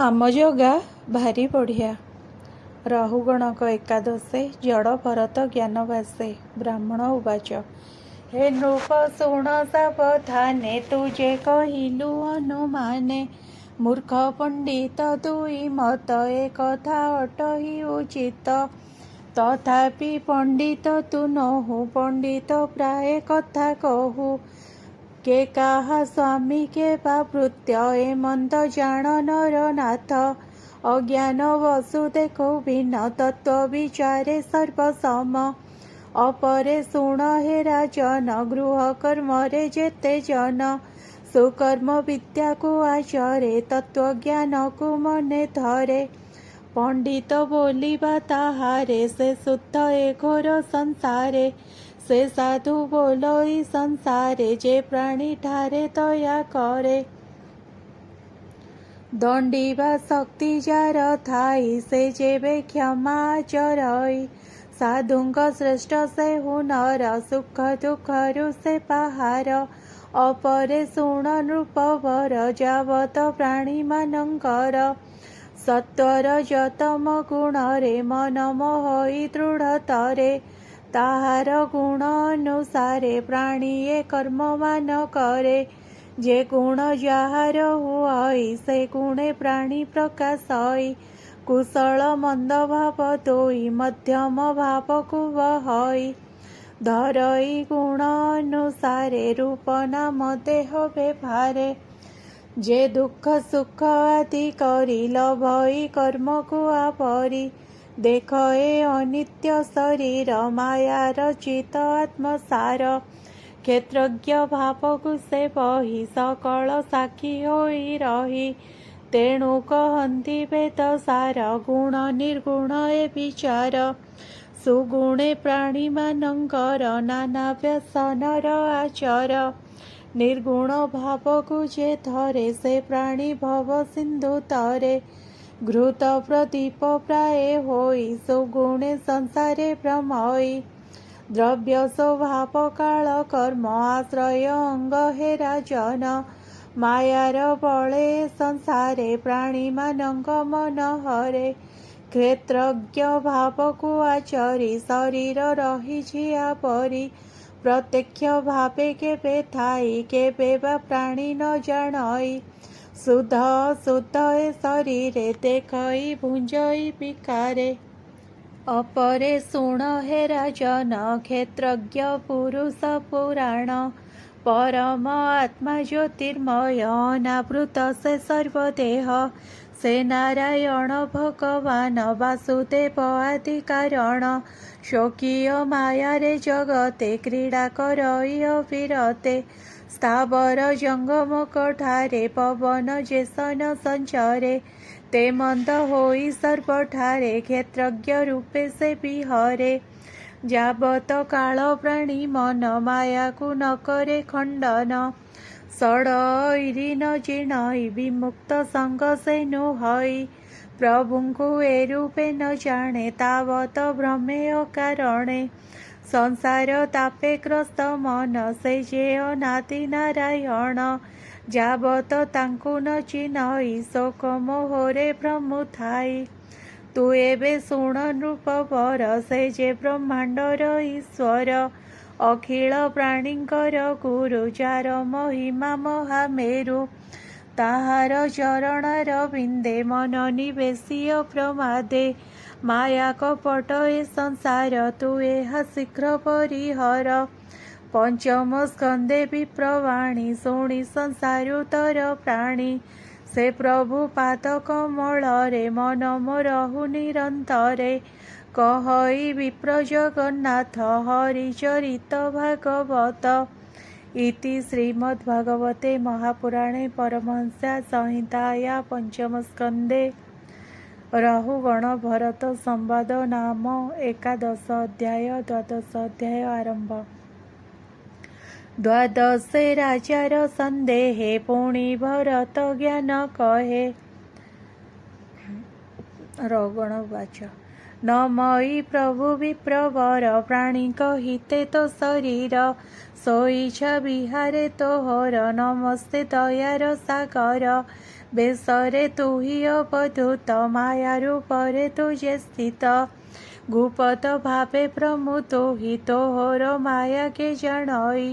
आम जोगा भारी बढ़िया। राहुगणक एकादशे जड़ भरत ज्ञानवासे। ब्राह्मण उवाच हे नृप शुण सावधाने तुजे कहिलु अनुमाने। मूर्ख पंडित दुई मत एकथा अटहि उचित। तथापि पंडित तु नहु पंडित प्राय कथा कहु। के काहा स्वामी के बा भृत्य ए मंद जान नर नाथ। अज्ञान वसु देखो भिन्न तत्व विचारे सर्वसम। अपरे शुण हे राजन गृह कर्म रे जेते जन। सुकर्म विद्या को आचरे तत्व ज्ञान को मने धरे। पंडित बोलिबा ताहारे से शुद्ध ए घोर संसारे। से साधु बोलोई संसारे जे प्राणी ठारे दया करे। दंडीबा शक्ति जार थाई से जेबे क्षमा चरई। साधुंग श्रेष्ठ से हुनर सुख दुख से पहार। अपरे शुण नृपवर जावत प्राणी मानंकर। सत्वर जतम गुण रे मन मोहई दृढ़तरे। ताहार गुण अनुसारे प्राणीए कर्ममान करे। जे गुण जाहार हुई से गुणे प्राणी प्रकाशई। कुशल मंद भाव दोई मध्यम भाव को वहई। धरई गुण अनुसारे रूप नाम देह व्यवहारे। जे दुख सुख आदि करी लभई कर्म को आपरी। देख ए अनित्य शरीर माया रचित आत्मसार। क्षेत्रज्ञ भावकु से बही सकल साक्षी होई रही। तेणु कहन्ति वेद सार गुण निर्गुण ए विचार। सुगुणे प्राणी मानंकर नाना व्यसनर आचर। निर्गुण भावकु जे धरे से प्राणी भव सिंधु तरे। घृत प्रदीप प्राय होई सुगुणे संसारे भ्रमई। द्रव्य स्वभाव काल कर्म आश्रय अंग हे राजन। मायार बळे संसारे प्राणी मानंग मन हरे। क्षेत्रज्ञ भावकु आचरी शरीर रही परी। प्रत्यक्ष भावे केबे थाई केबे बा प्राणी न जानई। शुद्ध शुद्ध ए शरीरे देखई भुंजई विकारे। अपरे शुण हे राजन क्षेत्रज्ञ पुरुष पुराण। परम आत्मा ज्योतिर्मय अनावृत से सर्वदेह। से नारायण भगवान वासुदेव आदि कारण। शोकीय माया रे जगते क्रीड़ा करई अविरते। स्थावर जंगम कठारे पवन जेसन संचरे। ते मंद होई सर्वठारे क्षेत्रज्ञ रूपे से विहरे। जावत काल प्राणी मन माया को न करे खंडन। सड़ई न जीर्णई विमुक्त संग से नुहई। प्रभुंकु ए रूपे न जाने तावत भ्रमे अकारणे। संसार तापे ग्रस्त मन से जे अनादि नारायण। जावत तांकु न चिन्हई शोक मोहरे भ्रमु थाई। तु एबे शुण नृपवर से जे ब्रह्मांडर ईश्वर। अखिल प्राणींकर गुरु जार महिमा महामेरु। ताहार चरणार बिंदे मन निवेशिय प्रमादे। माया कपट ए संसार तु एहा शीघ्र परिहर। पंचम स्कंदे विप्रवाणी शुणी संसारुतर प्राणी। से प्रभु पाद कमल रे मन मोरहु निरंतरे। कहई विप्र जगन्नाथ हरिचरित भागवत। इति श्रीमद्भागवते महापुराणे परमहंस्या संहिताया पंचम स्कंदे राहुगण भरत संवाद नाम एकादश अध्याय। द्वादश अध्याय आरंभ। द्वादशे राजार संदेहे पुणी भरत ज्ञान कहे। राहुगण उवाच न मयि प्रभु विप्रवर प्राणी कहिते तो शरीर। सोईछा बिहारे तोहर नमस्ते दयार सागर। ବେଶରେ ତୁହି ଅବଧୂତ ମାୟା ରୂପରେ ତୁ ଯେ ସ୍ଥିତ ଗୁପତ ଭାବେ ପ୍ରମୁତ ହି ତୋହର ମାୟା କେ ଜଣଇ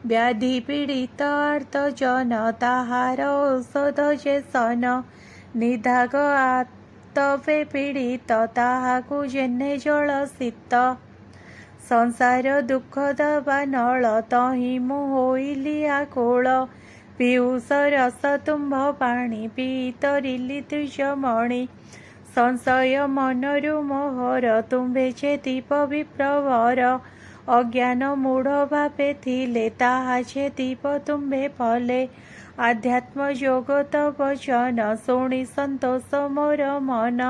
ବ୍ୟାଧି ପୀଡ଼ିତ ଆର୍ତ ଜନ ତାହାର ଔଷଧ ଯେ ସନ ନିଧାଗ ଆତପେ ପୀଡ଼ିତ ତାହାକୁ ଯେନେ ଜଳ ଶୀତ ସଂସାର ଦୁଃଖ ଦବା ନଳ ତହିଁ ମୁଁ ହୋଇଲି ଆକୁଳ ପିୟୁଷ ରସ ତୁମ୍ଭ ପାଣି ପିତରିଲି ତ୍ରିଜମଣି ସଂଶୟ ମନରୁ ମୋହର ତୁମ୍ଭେ ଛେଦିବ ବିପ୍ରବର ଅଜ୍ଞାନ ମୂଢ଼ ଭାବେ ଥିଲେ ତାହା ଛେଦିବ ତୁମ୍ଭେ ଫଲେ ଆଧ୍ୟାତ୍ମ ଯୋଗ ତବ ଜନ ଶୁଣି ସନ୍ତୋଷ ମୋର ମନ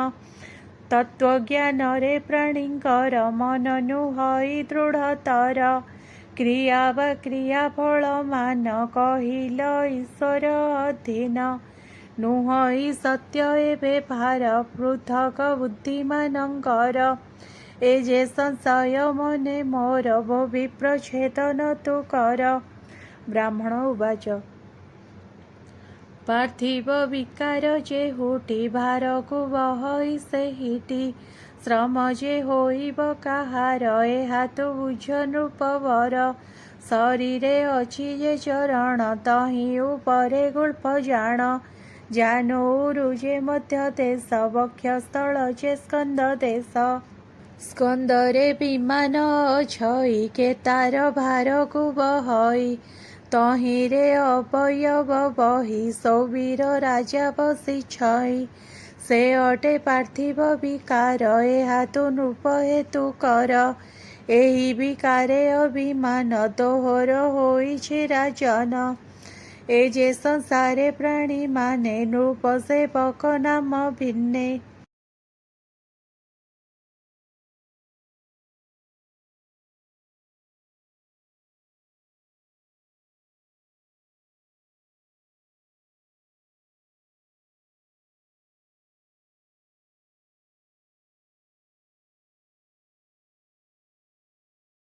ତତ୍ତ୍ୱଜ୍ଞାନରେ ପ୍ରାଣୀଙ୍କର ମନ ନୁହଇ ଦୃଢ଼ତର କ୍ରିୟା ବା କ୍ରିୟା ଫଳ ମାନ କହିଲ ଈଶ୍ୱର ଅଧୀନ ନୁହଇ ସତ୍ୟ ଏବେ ଭାର ପୃଥକ ବୁଦ୍ଧିମାନଙ୍କର ଏ ଯେ ସଂଶୟ ମନେ ମୋର ଭୋ ବିପ୍ରଚ୍ଛେଦନ ତୁ କର। ବ୍ରାହ୍ମଣ ଉବାଚ ପାର୍ଥିବ ବିକାର ଯେ ହୁଟି ଭାରକୁ ବହଇ ସେହିଟି ଶ୍ରମ ଯେ ହୋଇବ କାହାର ଏହା ତୁ ବୁଝ ନୃପବର ଶରୀରେ ଅଛି ଯେ ଚରଣ ତହିଁ ଉପରେ ଗୁଳ୍ପ ଜାଣ ଜାନୁରୁ ଯେ ମଧ୍ୟ ଦେଶ ବକ୍ଷସ୍ଥଳ ଯେ ସ୍କନ୍ଦ ଦେଶ ସ୍କନ୍ଦରେ ବିମାନ ଅଛଇ କେ ତାର ଭାରକୁ ବହଇ ତହିଁରେ ଅବୟବ ବହି ସୌବୀର ରାଜା ବସିଛଇ ସେ ଅଟେ ପାର୍ଥିବ ବିକାର ଏହା ତୁ ନୃପ ହେତୁ କର ଏହି ବିକାରେ ଅଭିମାନ ତୋହର ହୋଇଛି ରାଜନ ଏ ଯେ ସଂସାରେ ପ୍ରାଣୀ ମାନେ ନୃପ ସେବକ ନାମ ଭିନ୍ନେ।